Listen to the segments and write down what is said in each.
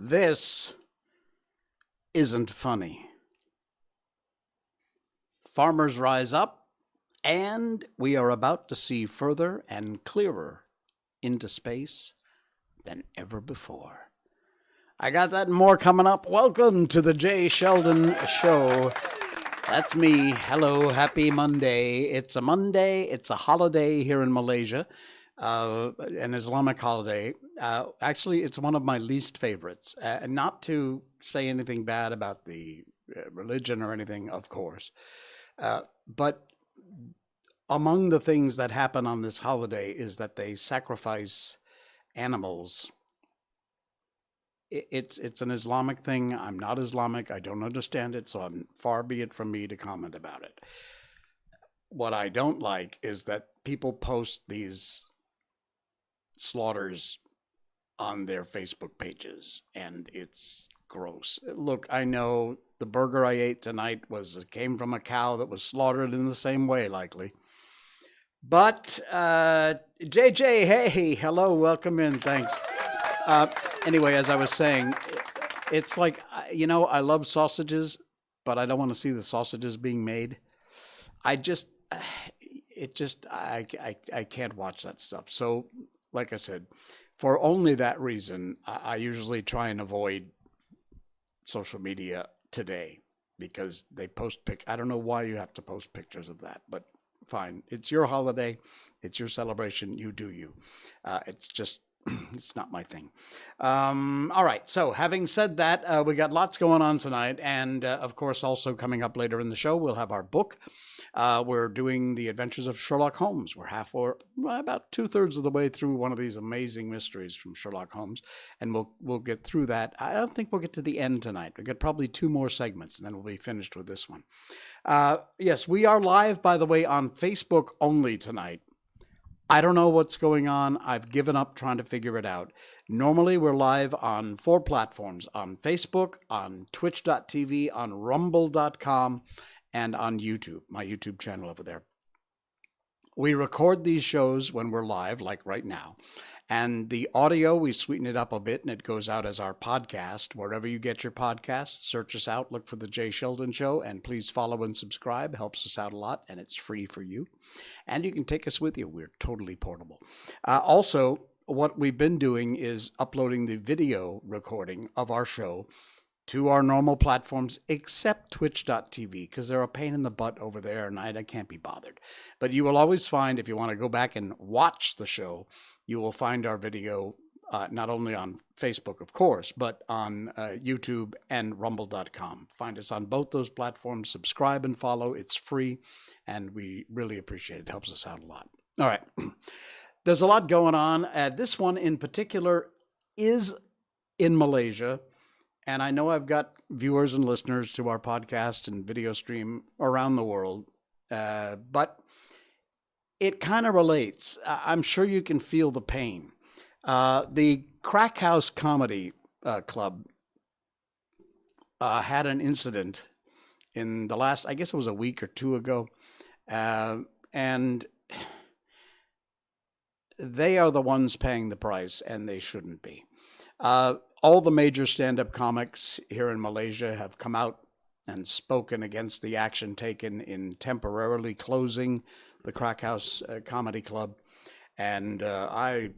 This isn't funny. Farmers rise up, and we are about to see further and clearer into space than ever before. I got that and more coming up. Welcome to the Sheldon Show. That's me. Hello, happy Monday. It's a Monday. It's a holiday here in Malaysia, an Islamic holiday. Actually, it's one of my least favorites. Not to say anything bad about the religion or anything, of course. But among the things that happen on this holiday is that they sacrifice animals. It's an Islamic thing. I'm not Islamic. I don't understand it, so far be it from me to comment about it. What I don't like is that people post these slaughters on their Facebook pages, and it's gross. Look, I know the burger I ate tonight came from a cow that was slaughtered in the same way, likely. But JJ, hey, hello, welcome in, thanks. Anyway, as I was saying, it's like, I love sausages, but I don't want to see the sausages being made. I can't watch that stuff. So, like I said, for only that reason, I usually try and avoid social media today because they post I don't know why you have to post pictures of that, but fine. It's your holiday. It's your celebration. You do you. It's not my thing. All right. So having said that, we got lots going on tonight. And of course, also coming up later in the show, we'll have our book. We're doing The Adventures of Sherlock Holmes. We're about 2/3 of the way through one of these amazing mysteries from Sherlock Holmes. And we'll get through that. I don't think we'll get to the end tonight. We'll get probably 2 more segments and then we'll be finished with this one. Yes, we are live, by the way, on Facebook only tonight. I don't know what's going on. I've given up trying to figure it out. Normally, we're live on 4 platforms, on Facebook, on twitch.tv, on rumble.com, and on YouTube, my YouTube channel over there. We record these shows when we're live, like right now. And the audio, we sweeten it up a bit, and it goes out as our podcast. Wherever you get your podcasts, search us out, look for The Jay Sheldon Show, and please follow and subscribe. Helps us out a lot, and it's free for you. And you can take us with you. We're totally portable. Also, what we've been doing is uploading the video recording of our show to our normal platforms, except twitch.tv, because they're a pain in the butt over there, and I can't be bothered. But you will always find, if you want to go back and watch the show, you will find our video not only on Facebook, of course, but on YouTube and rumble.com. Find us on both those platforms. Subscribe and follow. It's free, and we really appreciate it. It helps us out a lot. All right. There's a lot going on. This one in particular is in Malaysia. And I know I've got viewers and listeners to our podcast and video stream around the world, but it kind of relates. I'm sure you can feel the pain. The Crack House Comedy Club had an incident in the last, I guess it was a week or 2 ago, and they are the ones paying the price, and they shouldn't be. All the major stand-up comics here in Malaysia have come out and spoken against the action taken in temporarily closing the Crack House Comedy Club. And I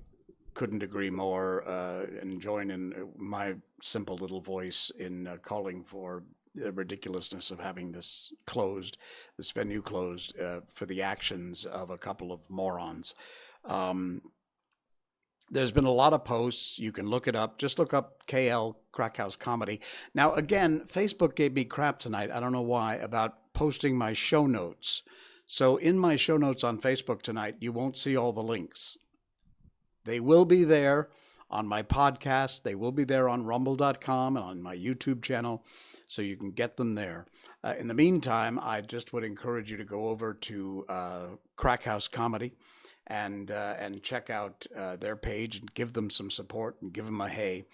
couldn't agree more and join in my simple little voice in calling for the ridiculousness of having this venue closed for the actions of a couple of morons. There's been a lot of posts. You can look it up. Just look up KL Crack House Comedy. Now, again, Facebook gave me crap tonight. I don't know why, about posting my show notes. So in my show notes on Facebook tonight, you won't see all the links. They will be there on my podcast. They will be there on rumble.com and on my YouTube channel, so you can get them there. In the meantime, I just would encourage you to go over to Crack House Comedy and check out their page and give them some support and give them a hey.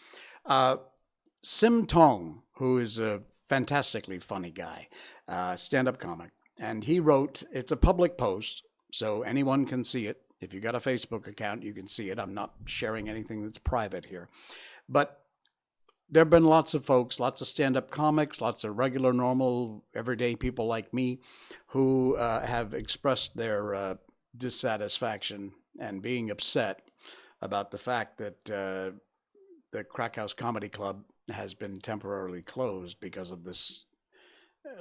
Sim Tong, who is a fantastically funny guy, stand-up comic, and he wrote, it's a public post, so anyone can see it. If you got a Facebook account, you can see it. I'm not sharing anything that's private here. But there have been lots of folks, lots of stand-up comics, lots of regular, normal, everyday people like me who have expressed their dissatisfaction and being upset about the fact that the Crack House Comedy Club has been temporarily closed because of this,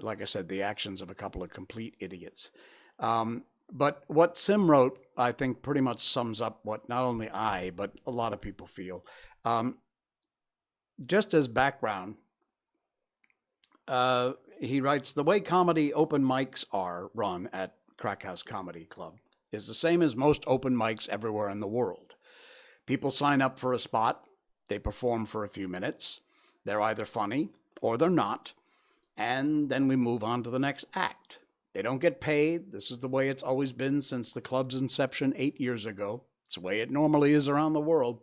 like I said, the actions of a couple of complete idiots. But what Sim wrote, I think, pretty much sums up what not only I, but a lot of people feel. Just as background, he writes, the way comedy open mics are run at Crack House Comedy Club is the same as most open mics everywhere in the world. People sign up for a spot, they perform for a few minutes, they're either funny or they're not, and then we move on to the next act. They don't get paid. This is the way it's always been since the club's inception 8 years ago. It's the way it normally is around the world.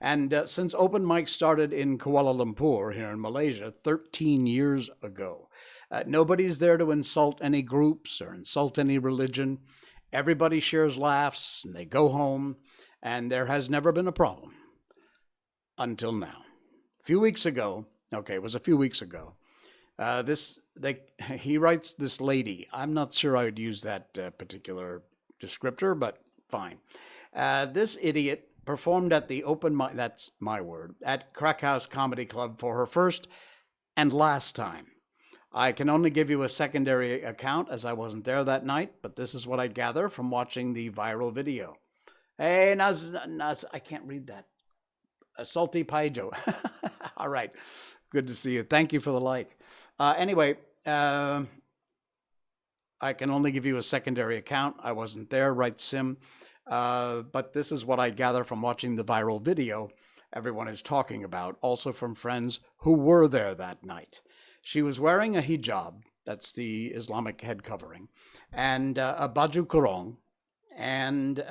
And since open mics started in Kuala Lumpur here in Malaysia 13 years ago, nobody's there to insult any groups or insult any religion. Everybody shares laughs and they go home, and there has never been a problem until now. A few weeks ago, it was a few weeks ago, he writes this lady. I'm not sure I would use that particular descriptor, but fine. This idiot performed at the open mic, that's my word, at Crack House Comedy Club for her first and last time. I can only give you a secondary account as I wasn't there that night, but this is what I gather from watching the viral video. Hey, Naz, I can't read that. Salty Paijo. All right. Good to see you. Thank you for the like. Anyway, I can only give you a secondary account. I wasn't there, writes Sim. But this is what I gather from watching the viral video everyone is talking about, also from friends who were there that night. She was wearing a hijab, that's the Islamic head covering, and a baju kurung, and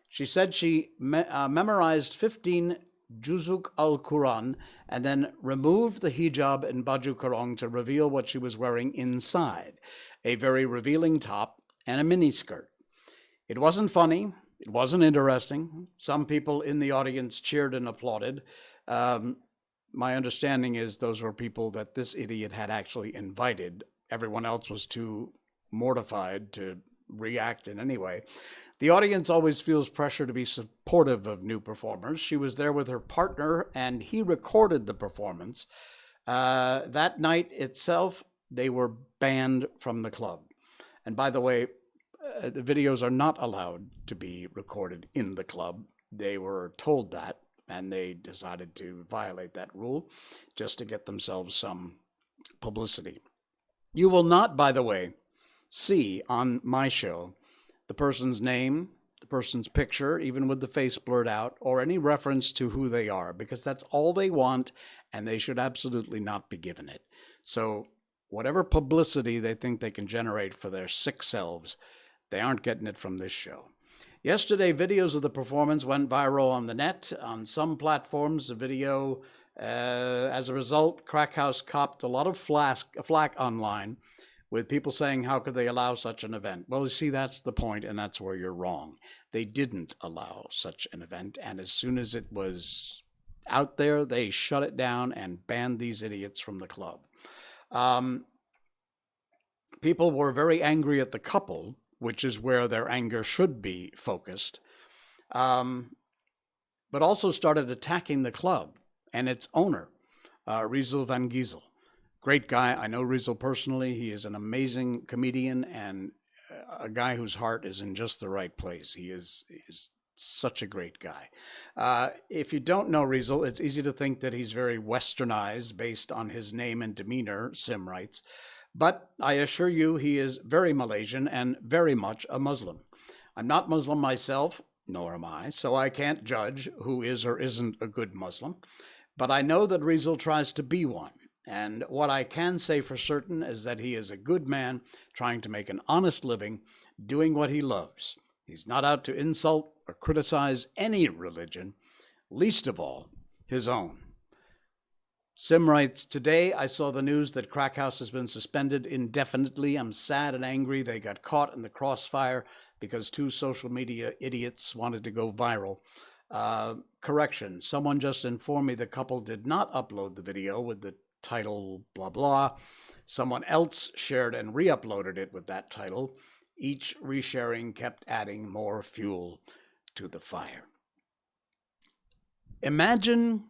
she said she memorized 15 Juzuk al-Quran and then removed the hijab and baju kurung to reveal what she was wearing inside, a very revealing top and a miniskirt. It wasn't funny. It wasn't interesting. Some people in the audience cheered and applauded. My understanding is those were people that this idiot had actually invited. Everyone else was too mortified to react in any way. The audience always feels pressure to be supportive of new performers. She was there with her partner, and he recorded the performance. That night itself, they were banned from the club. And by the way, the videos are not allowed to be recorded in the club. They were told that, and they decided to violate that rule just to get themselves some publicity. You will not, by the way, see on my show the person's name, the person's picture, even with the face blurred out, or any reference to who they are, because that's all they want, and they should absolutely not be given it. So whatever publicity they think they can generate for their sick selves, they aren't getting it from this show. Yesterday, videos of the performance went viral on the net. On some platforms, the video, as a result, Crack House copped a lot of flack online, with people saying, how could they allow such an event? Well, you see, that's the point, and that's where you're wrong. They didn't allow such an event, and as soon as it was out there, they shut it down and banned these idiots from the club. People were very angry at the couple, which is where their anger should be focused, but also started attacking the club and its owner, Rizal van Giesel. Great guy. I know Rizal personally. He is an amazing comedian and a guy whose heart is in just the right place. He is such a great guy. If you don't know Rizal, it's easy to think that he's very westernized based on his name and demeanor, Sim writes. But I assure you he is very Malaysian and very much a Muslim. I'm not Muslim myself, nor am I, so I can't judge who is or isn't a good Muslim. But I know that Rizal tries to be one. And what I can say for certain is that he is a good man trying to make an honest living, doing what he loves. He's not out to insult or criticize any religion, least of all his own. Sim writes, today I saw the news that Crack House has been suspended indefinitely. I'm sad and angry they got caught in the crossfire because two social media idiots wanted to go viral. Correction, someone just informed me the couple did not upload the video with the title blah blah. Someone else shared and re-uploaded it with that title. Each resharing kept adding more fuel to the fire. Imagine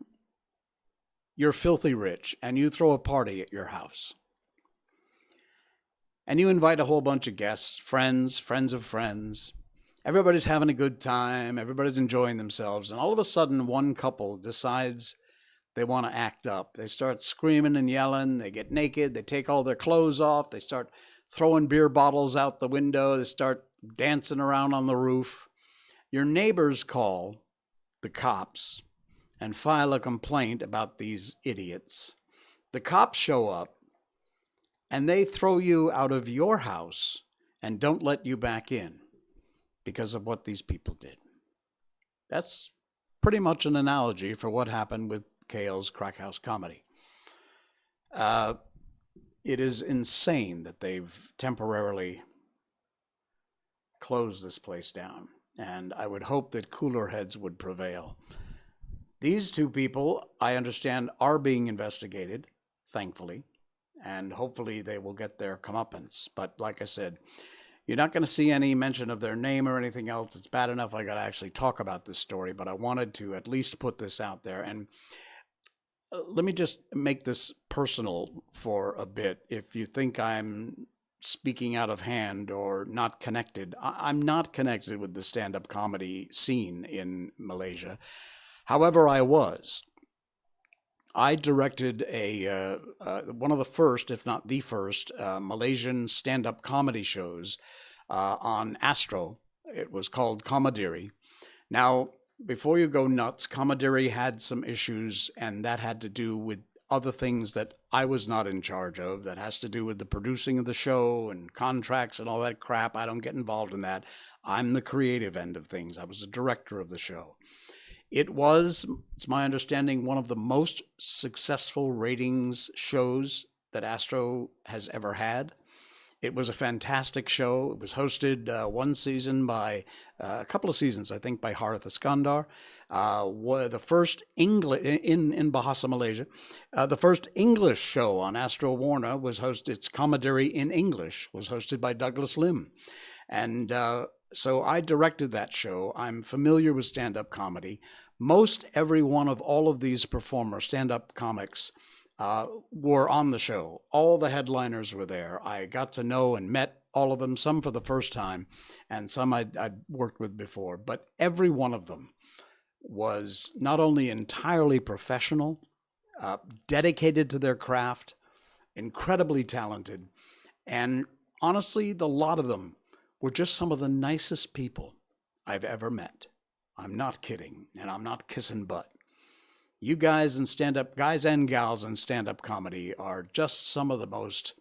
you're filthy rich and you throw a party at your house. And you invite a whole bunch of guests, friends of friends. Everybody's having a good time. Everybody's enjoying themselves. And all of a sudden, one couple decides they want to act up. They start screaming and yelling. They get naked. They take all their clothes off. They start throwing beer bottles out the window. They start dancing around on the roof. Your neighbors call the cops and file a complaint about these idiots. The cops show up and they throw you out of your house and don't let you back in because of what these people did. That's pretty much an analogy for what happened with KL's Crack House Comedy. It is insane that they've temporarily closed this place down, and I would hope that cooler heads would prevail. These two people, I understand, are being investigated, thankfully, and hopefully they will get their comeuppance. But like I said, you're not going to see any mention of their name or anything else. It's bad enough I got to actually talk about this story, but I wanted to at least put this out there. And let me just make this personal for a bit. If you think I'm speaking out of hand or not connected, I'm not connected with the stand-up comedy scene in Malaysia. However, I was. I directed one of the first, if not the first, Malaysian stand-up comedy shows on Astro. It was called Comediri. Now, before you go nuts, Comediri had some issues, and that had to do with other things that I was not in charge of. That has to do with the producing of the show and contracts and all that crap. I don't get involved in that. I'm the creative end of things. I was the director of the show. It's my understanding, one of the most successful ratings shows that Astro has ever had. It was a fantastic show. It was hosted one season by, a couple of seasons, I think, by Harith Iskandar. The first English, in Bahasa, Malaysia, the first English show on Astro Warner was hosted, it's Comediri in English, was hosted by Douglas Lim. And so I directed that show. I'm familiar with stand-up comedy. Most every one of all of these performers, stand-up comics, were on the show. All the headliners were there. I got to know and met all of them, some for the first time, and some I'd worked with before. But every one of them was not only entirely professional, dedicated to their craft, incredibly talented, and honestly, the lot of them were just some of the nicest people I've ever met. I'm not kidding, and I'm not kissing butt. You guys and gals in stand-up comedy are just some of the most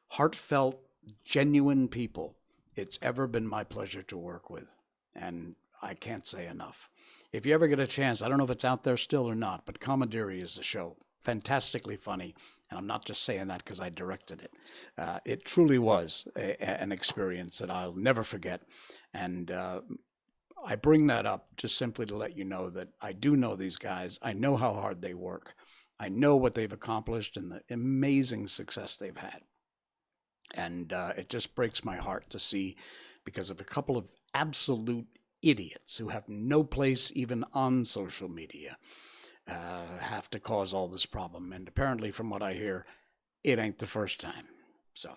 heartfelt, genuine people it's ever been my pleasure to work with, and I can't say enough. If you ever get a chance, I don't know if it's out there still or not, but Comediri is the show. Fantastically funny, and I'm not just saying that because I directed it. It truly was an experience that I'll never forget, and I bring that up just simply to let you know that I do know these guys. I know how hard they work. I know what they've accomplished and the amazing success they've had. And it just breaks my heart to see, because of a couple of absolute idiots who have no place even on social media, have to cause all this problem. And apparently, from what I hear, it ain't the first time. So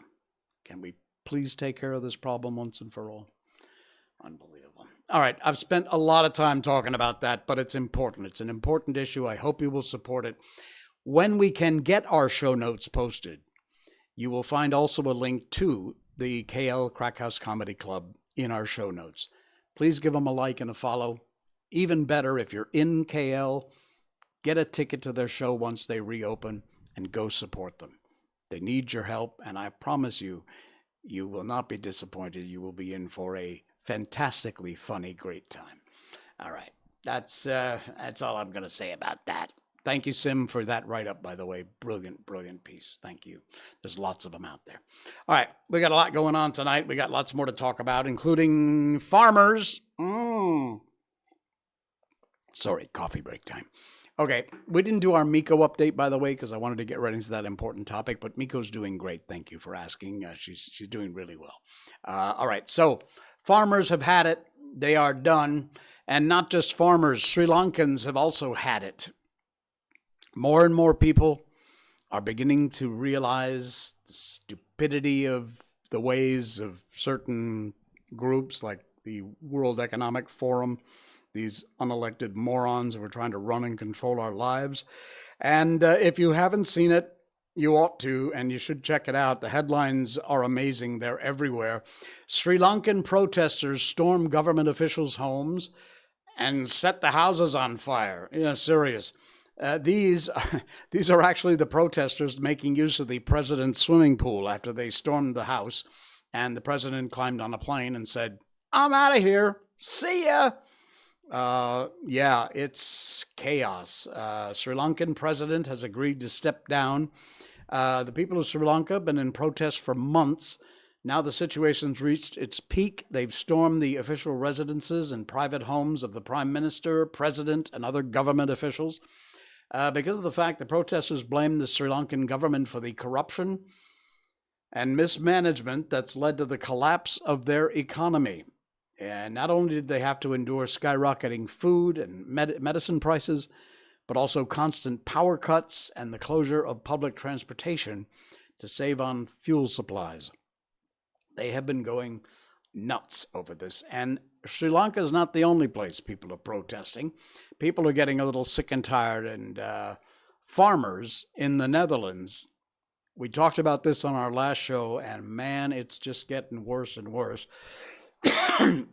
can we please take care of this problem once and for all? Unbelievable. All right, I've spent a lot of time talking about that, but it's important. It's an important issue. I hope you will support it. When we can get our show notes posted, you will find also a link to the KL Crack House Comedy Club in our show notes. Please give them a like and a follow. Even better, if you're in KL, get a ticket to their show once they reopen and go support them. They need your help, and I promise you, you will not be disappointed. You will be in for a fantastically funny, great time. All right, that's all I'm going to say about that. Thank you, Sim, for that write-up, by the way. Brilliant, brilliant piece. Thank you. There's lots of them out there. All right, we got a lot going on tonight. We got lots more to talk about, including farmers. Sorry, coffee break time. Okay, we didn't do our Miko update, by the way, because I wanted to get right into that important topic, but Miko's doing great. Thank you for asking. She's doing really well. All right, so farmers have had it. They are done. And not just farmers, Sri Lankans have also had it. More and more people are beginning to realize the stupidity of the ways of certain groups like the World Economic Forum, these unelected morons who are trying to run and control our lives. And if you haven't seen it, you ought to, and you should check it out. The headlines are amazing. They're everywhere. Sri Lankan protesters storm government officials' homes and set the houses on fire. Yeah, serious. These are actually the protesters making use of the president's swimming pool after they stormed the house, and the president climbed on a plane and said, "I'm out of here. See ya." Yeah, it's chaos. Sri Lankan president has agreed to step down. The people of Sri Lanka have been in protest for months. Now the situation's reached its peak. They've stormed the official residences and private homes of the prime minister, president, and other government officials. Because of the fact the protesters blame the Sri Lankan government for the corruption and mismanagement that's led to the collapse of their economy. And not only did they have to endure skyrocketing food and medicine prices, but also constant power cuts and the closure of public transportation to save on fuel supplies. They have been going nuts over this. And Sri Lanka is not the only place people are protesting. People are getting a little sick and tired. And farmers in the Netherlands, we talked about this on our last show, and man, it's just getting worse and worse.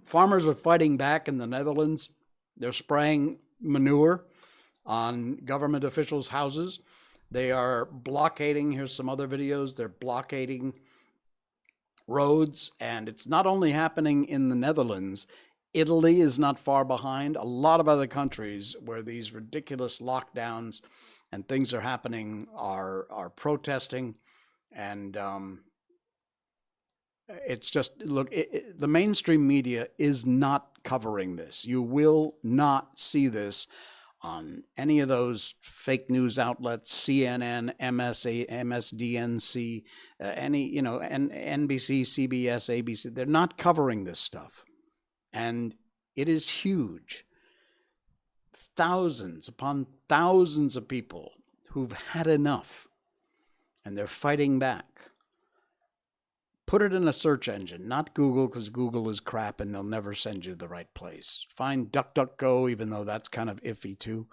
Farmers are fighting back in the Netherlands. They're spraying manure on government officials' houses. They are blockading. Here's some other videos. They're blockading roads, and it's not only happening in the Netherlands. Italy is not far behind. A lot of other countries where these ridiculous lockdowns and things are happening are protesting, and it's just, look, the mainstream media is not covering this. You will not see this on any of those fake news outlets, CNN, MSDNC, NBC, CBS, ABC. They're not covering this stuff. And it is huge. Thousands upon thousands of people who've had enough, and they're fighting back. Put it in a search engine, not Google, because Google is crap and they'll never send you to the right place. Find DuckDuckGo, even though that's kind of iffy too.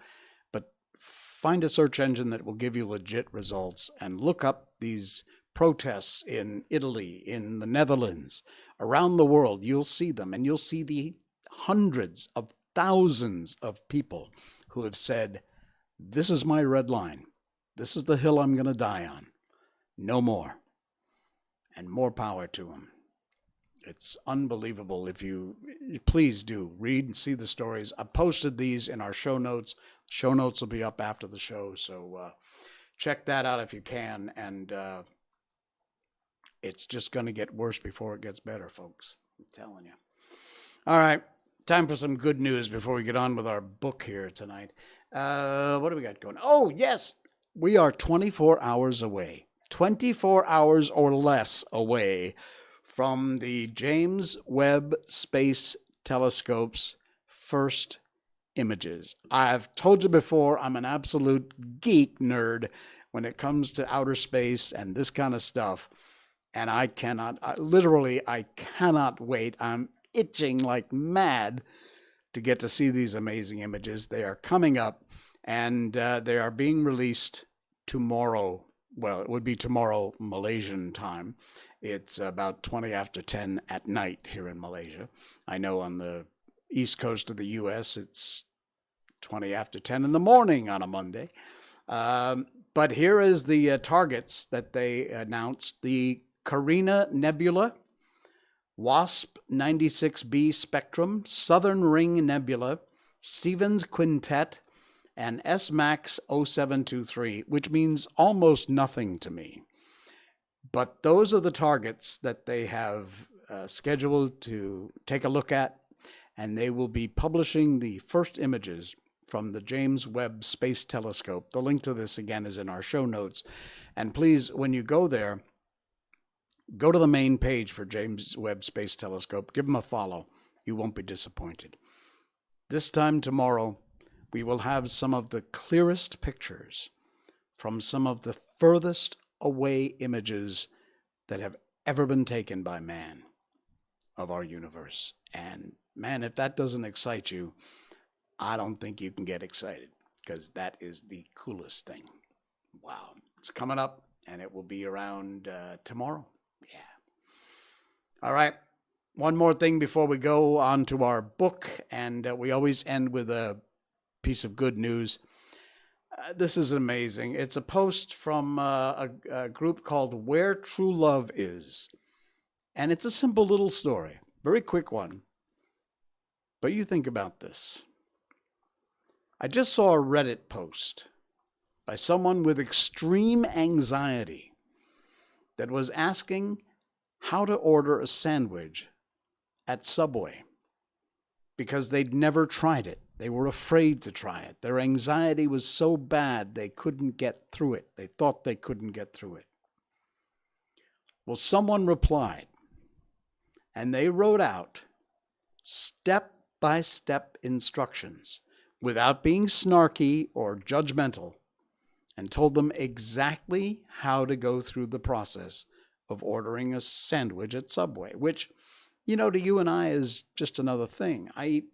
But find a search engine that will give you legit results, and look up these protests in Italy, in the Netherlands, around the world. You'll see them, and you'll see the hundreds of thousands of people who have said, this is my red line. This is the hill I'm going to die on. No more. And more power to them. It's unbelievable. If you please do read and see the stories. I posted these in our show notes. Show notes will be up after the show, so check that out if you can. And it's just going to get worse before it gets better, folks. I'm telling you. All right, time for some good news before we get on with our book here tonight. What do we got going? Oh, yes, we are 24 hours away. 24 hours or less away from the James Webb Space Telescope's first images. I've told you before, I'm an absolute geek nerd when it comes to outer space and this kind of stuff. And I cannot wait. I'm itching like mad to get to see these amazing images. They are coming up, and they are being released tomorrow. Well, it would be tomorrow Malaysian time. It's about 20 after 10 at night here in Malaysia. I know on the east coast of the U.S. it's 20 after 10 in the morning on a Monday. But here is the targets that they announced. The Carina Nebula, WASP 96b Spectrum, Southern Ring Nebula, Stevens Quintet, and S-MAX 0723, which means almost nothing to me. But those are the targets that they have scheduled to take a look at, and they will be publishing the first images from the James Webb Space Telescope. The link to this, again, is in our show notes. And please, when you go there, go to the main page for James Webb Space Telescope. Give them a follow. You won't be disappointed. This time tomorrow, we will have some of the clearest pictures from some of the furthest away images that have ever been taken by man of our universe. And man, if that doesn't excite you, I don't think you can get excited, because that is the coolest thing. Wow. It's coming up, and it will be around tomorrow. Yeah. All right. One more thing before we go on to our book, and we always end with a piece of good news. This is amazing. It's a post from a group called Where True Love Is. And it's a simple little story, very quick one. But you think about this. I just saw a Reddit post by someone with extreme anxiety that was asking how to order a sandwich at Subway because they'd never tried it. They were afraid to try it. Their anxiety was so bad they couldn't get through it. They thought they couldn't get through it. Well, someone replied, and they wrote out step-by-step instructions without being snarky or judgmental, and told them exactly how to go through the process of ordering a sandwich at Subway, which, you know, to you and I is just another thing. I eat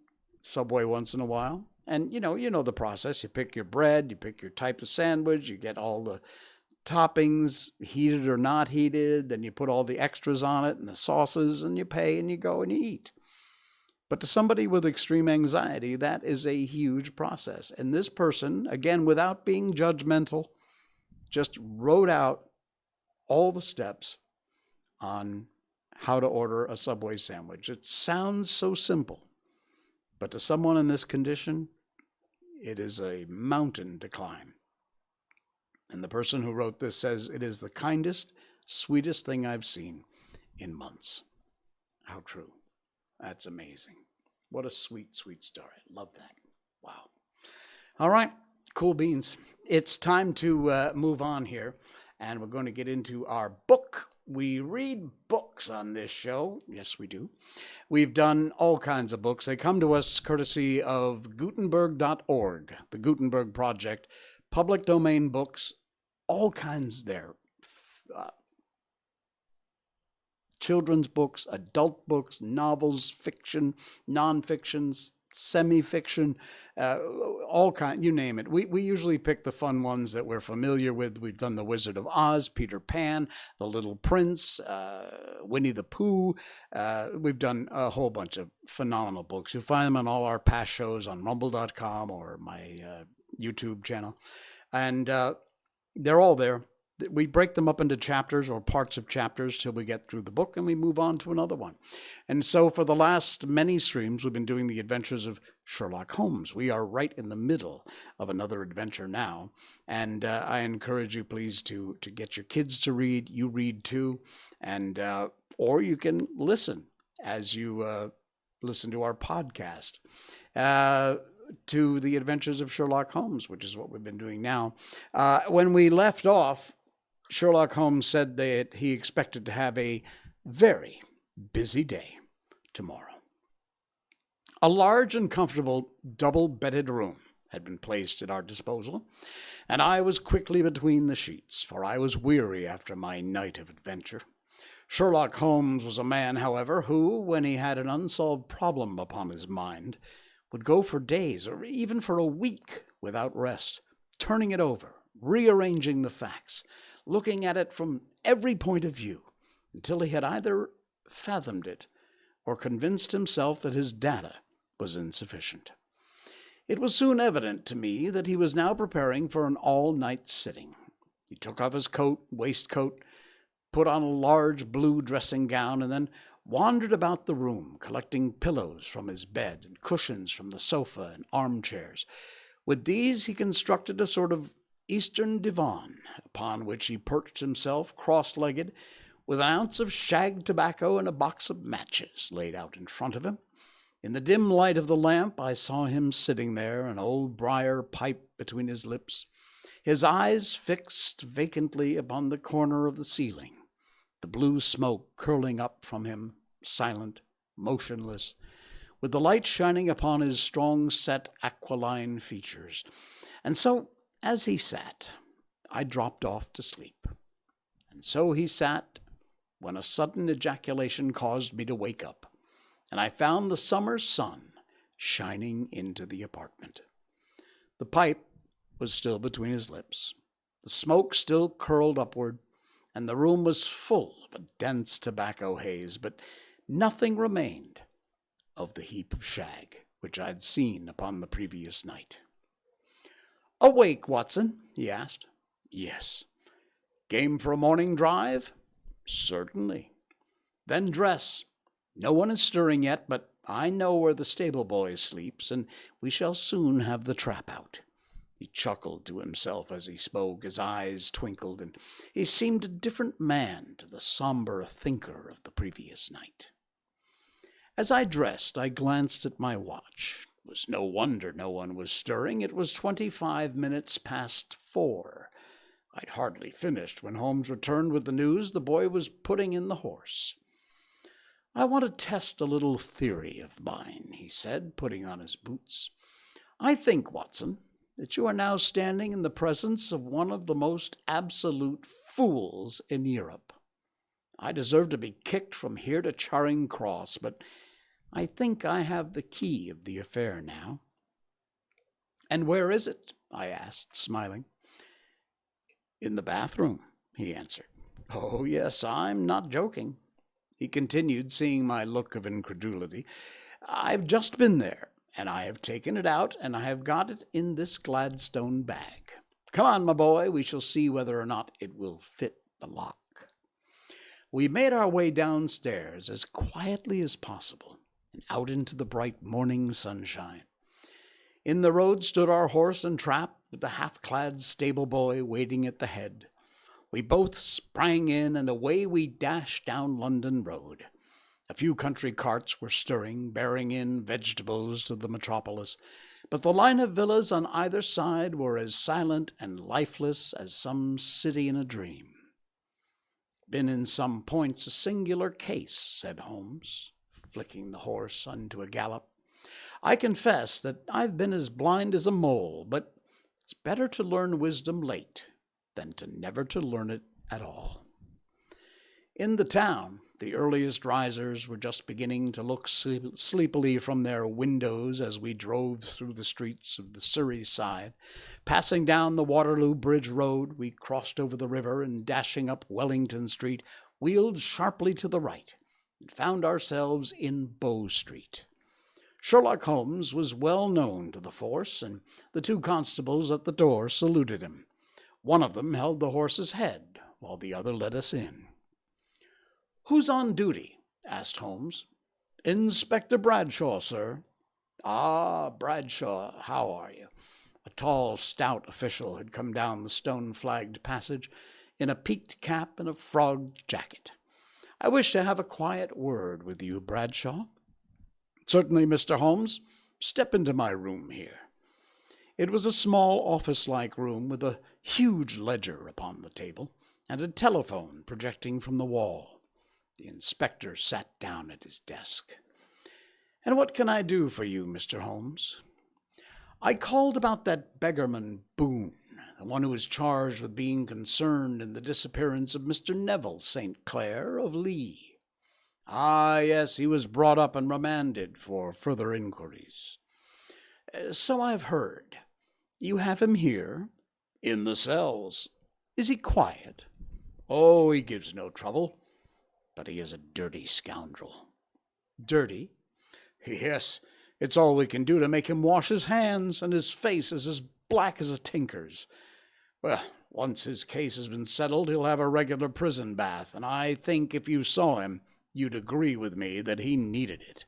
Subway once in a while, and you know the process. You pick your bread, you pick your type of sandwich, you get all the toppings, heated or not heated, then you put all the extras on it and the sauces, and you pay and you go and you eat. But to somebody with extreme anxiety, that is a huge process. And this person, again, without being judgmental, just wrote out all the steps on how to order a Subway sandwich. It sounds so simple, but to someone in this condition, it is a mountain to climb. And the person who wrote this says, it is the kindest, sweetest thing I've seen in months. How true. That's amazing. What a sweet, sweet story. Love that. Wow. All right. Cool beans. It's time to move on here, and we're going to get into our book. We read books on this show. Yes, we do. We've done all kinds of books. They come to us courtesy of Gutenberg.org, the Gutenberg Project, public domain books, all kinds there. Children's books, adult books, novels, fiction, nonfiction, semi-fiction, all kinds, you name it. We usually pick the fun ones that we're familiar with. We've done The Wizard of Oz, Peter Pan, The Little Prince, Winnie the Pooh. We've done a whole bunch of phenomenal books. You'll find them on all our past shows on rumble.com or my YouTube channel. And they're all there. We break them up into chapters or parts of chapters till we get through the book, and we move on to another one. And so for the last many streams, we've been doing the adventures of Sherlock Holmes. We are right in the middle of another adventure now. And I encourage you, please, to get your kids to read. You read too. And or you can listen as you listen to our podcast. To the adventures of Sherlock Holmes, which is what we've been doing now. When we left off, Sherlock Holmes said that he expected to have a very busy day tomorrow. A large and comfortable double-bedded room had been placed at our disposal, and I was quickly between the sheets, for I was weary after my night of adventure. Sherlock Holmes was a man, however, who, when he had an unsolved problem upon his mind, would go for days or even for a week without rest, turning it over, rearranging the facts, looking at it from every point of view, until he had either fathomed it or convinced himself that his data was insufficient. It was soon evident to me that he was now preparing for an all-night sitting. He took off his coat, waistcoat, put on a large blue dressing gown, and then wandered about the room, collecting pillows from his bed and cushions from the sofa and armchairs. With these he constructed a sort of Eastern divan, upon which he perched himself cross-legged, with an ounce of shag tobacco and a box of matches laid out in front of him. In the dim light of the lamp, I saw him sitting there, an old briar pipe between his lips, his eyes fixed vacantly upon the corner of the ceiling, the blue smoke curling up from him, silent, motionless, with the light shining upon his strong-set aquiline features. And so, as he sat, I dropped off to sleep. And so he sat, when a sudden ejaculation caused me to wake up, and I found the summer sun shining into the apartment. The pipe was still between his lips, the smoke still curled upward, and the room was full of a dense tobacco haze, but nothing remained of the heap of shag which I had seen upon the previous night. "Awake, Watson?" he asked. "Yes." "Game for a morning drive?" "Certainly." "Then dress. No one is stirring yet, but I know where the stable boy sleeps, and we shall soon have the trap out." He chuckled to himself as he spoke. His eyes twinkled, and he seemed a different man to the somber thinker of the previous night. As I dressed, I glanced at my watch. It was no wonder no one was stirring. It was 25 minutes past 4. I'd hardly finished when Holmes returned with the news the boy was putting in the horse. "I want to test a little theory of mine," he said, putting on his boots. "I think, Watson, that you are now standing in the presence of one of the most absolute fools in Europe. I deserve to be kicked from here to Charing Cross, but I think I have the key of the affair now." "And where is it?" I asked, smiling. "In the bathroom," he answered. "Oh, yes, I'm not joking," he continued, seeing my look of incredulity. "I've just been there, and I have taken it out, and I have got it in this Gladstone bag. Come on, my boy, we shall see whether or not it will fit the lock." We made our way downstairs as quietly as possible and out into the bright morning sunshine. In the road stood our horse and trap, with the half-clad stable boy waiting at the head. We both sprang in, and away we dashed down London Road. A few country carts were stirring, bearing in vegetables to the metropolis, but the line of villas on either side were as silent and lifeless as some city in a dream. "Been in some points a singular case," said Holmes, flicking the horse into a gallop. "I confess that I've been as blind as a mole, but it's better to learn wisdom late than to never to learn it at all." In the town, the earliest risers were just beginning to look sleepily from their windows as we drove through the streets of the Surrey side. Passing down the Waterloo Bridge Road, we crossed over the river, and dashing up Wellington Street, wheeled sharply to the right, and found ourselves in Bow Street. Sherlock Holmes was well known to the force, and the two constables at the door saluted him. One of them held the horse's head, while the other led us in. "Who's on duty?" asked Holmes. "Inspector Bradshaw, sir." "Ah, Bradshaw, how are you?" A tall, stout official had come down the stone-flagged passage in a peaked cap and a frogged jacket. "I wish to have a quiet word with you, Bradshaw." "Certainly, Mr. Holmes. Step into my room here." It was a small office-like room with a huge ledger upon the table and a telephone projecting from the wall. The inspector sat down at his desk. "And what can I do for you, Mr. Holmes?" "I called about that beggarman Boone, the one who is charged with being concerned in the disappearance of Mr. Neville St. Clair of Lee." "Ah, yes, he was brought up and remanded for further inquiries." "So I've heard. You have him here?" "In the cells." "Is he quiet?" "Oh, he gives no trouble. But he is a dirty scoundrel." "Dirty?" "Yes, it's all we can do to make him wash his hands, and his face is as black as a tinker's. Well, once his case has been settled, he'll have a regular prison bath, and I think if you saw him, you'd agree with me that he needed it."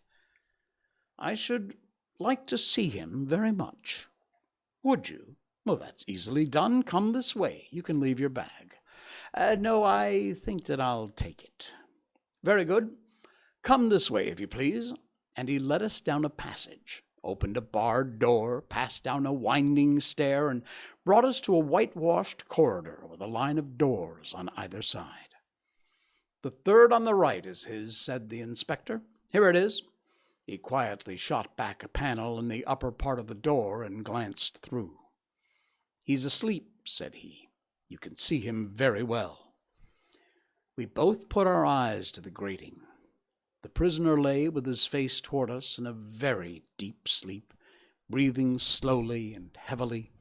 "I should like to see him very much." "Would you? Well, that's easily done. Come this way. You can leave your bag." "No, I think that I'll take it." "Very good. Come this way, if you please. and he led us down a passage, opened a barred door, passed down a winding stair, and brought us to a whitewashed corridor with a line of doors on either side. "The third on the right is his," said the inspector. "Here it is." He quietly shot back a panel in the upper part of the door and glanced through. "He's asleep," said he. "You can see him very well." We both put our eyes to the grating. The prisoner lay with his face toward us in a very deep sleep, breathing slowly and heavily.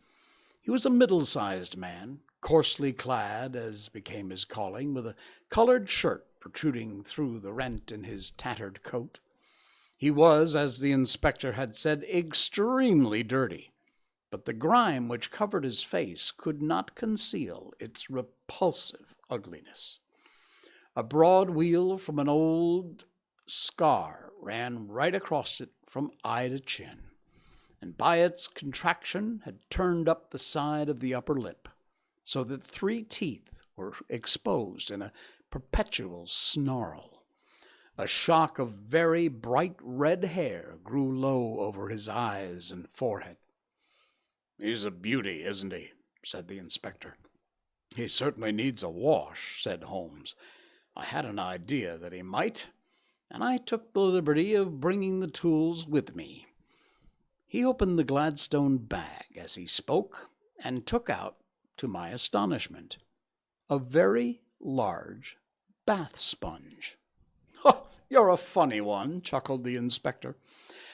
He was a middle-sized man, coarsely clad, as became his calling, with a colored shirt protruding through the rent in his tattered coat. He was, as the inspector had said, extremely dirty, but the grime which covered his face could not conceal its repulsive ugliness. A broad weal from an old scar ran right across it from eye to chin, and by its contraction had turned up the side of the upper lip, so that 3 teeth were exposed in a perpetual snarl. A shock of very bright red hair grew low over his eyes and forehead. "He's a beauty, isn't he?" said the inspector. "He certainly needs a wash," said Holmes. "I had an idea that he might, and I took the liberty of bringing the tools with me." He opened the Gladstone bag as he spoke and took out, to my astonishment, a very large bath sponge. "Oh, you're a funny one," chuckled the inspector.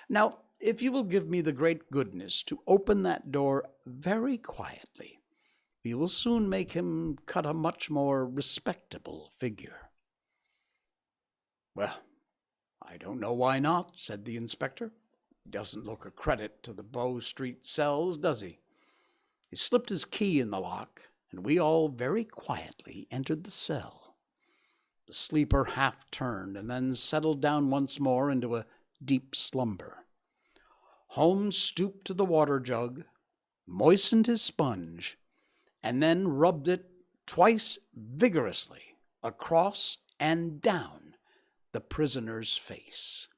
"Now, if you will give me the great goodness to open that door very quietly, we will soon make him cut a much more respectable figure." "Well, I don't know why not," said the inspector. "He doesn't look a credit to the Bow Street cells, does he?" He slipped his key in the lock, and we all very quietly entered the cell. The sleeper half turned and then settled down once more into a deep slumber. Holmes stooped to the water jug, moistened his sponge, and then rubbed it twice vigorously across and down the prisoner's face.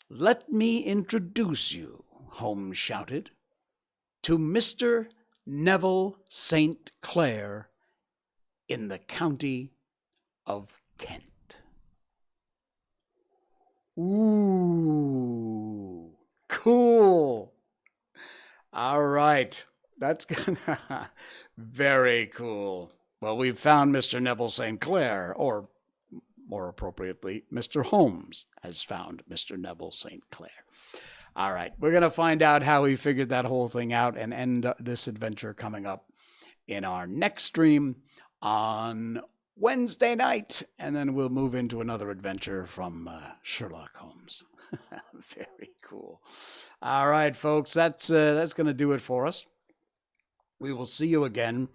"Let me introduce you," Holmes shouted, "to Mr. Neville St. Clair in the county of Kent." Ooh, cool. All right. That's very cool. Well, we've found Mr. Neville St. Clair, or more appropriately, Mr. Holmes has found Mr. Neville St. Clair. All right. We're going to find out how he figured that whole thing out and end this adventure coming up in our next stream on Wednesday night, and then we'll move into another adventure from Sherlock Holmes. Very cool. All right, folks, that's going to do it for us. We will see you again.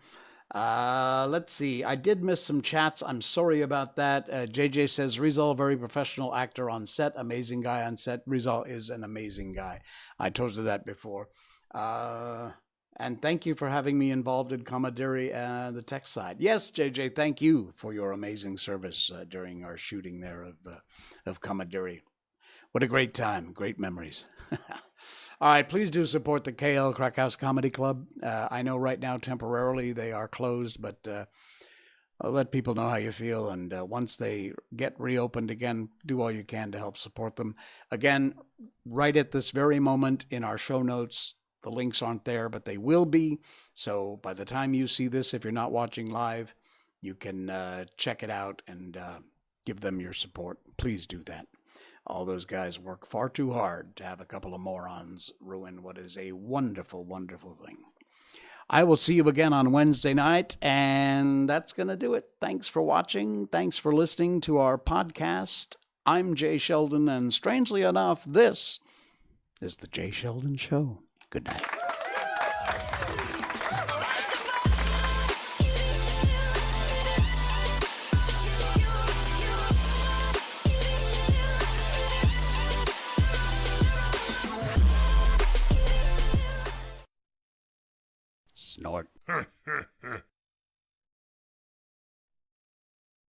Let's see. I did miss some chats. I'm sorry about that. JJ says, Rizal, very professional actor on set, amazing guy on set. Rizal is an amazing guy. I told you that before. And thank you for having me involved in Commandery, the tech side. Yes, JJ, thank you for your amazing service during our shooting there of Commandery. What a great time, great memories. All right, please do support the KL Crackhouse Comedy Club. I know right now temporarily they are closed, but I'll let people know how you feel. And once they get reopened again, do all you can to help support them. Again, right at this very moment in our show notes, the links aren't there, but they will be. So by the time you see this, if you're not watching live, you can check it out and give them your support. Please do that. All those guys work far too hard to have a couple of morons ruin what is a wonderful, wonderful thing. I will see you again on Wednesday night, and that's going to do it. Thanks for watching. Thanks for listening to our podcast. I'm Jay Sheldon, and strangely enough, this is The Jay Sheldon Show. Good night. Snort.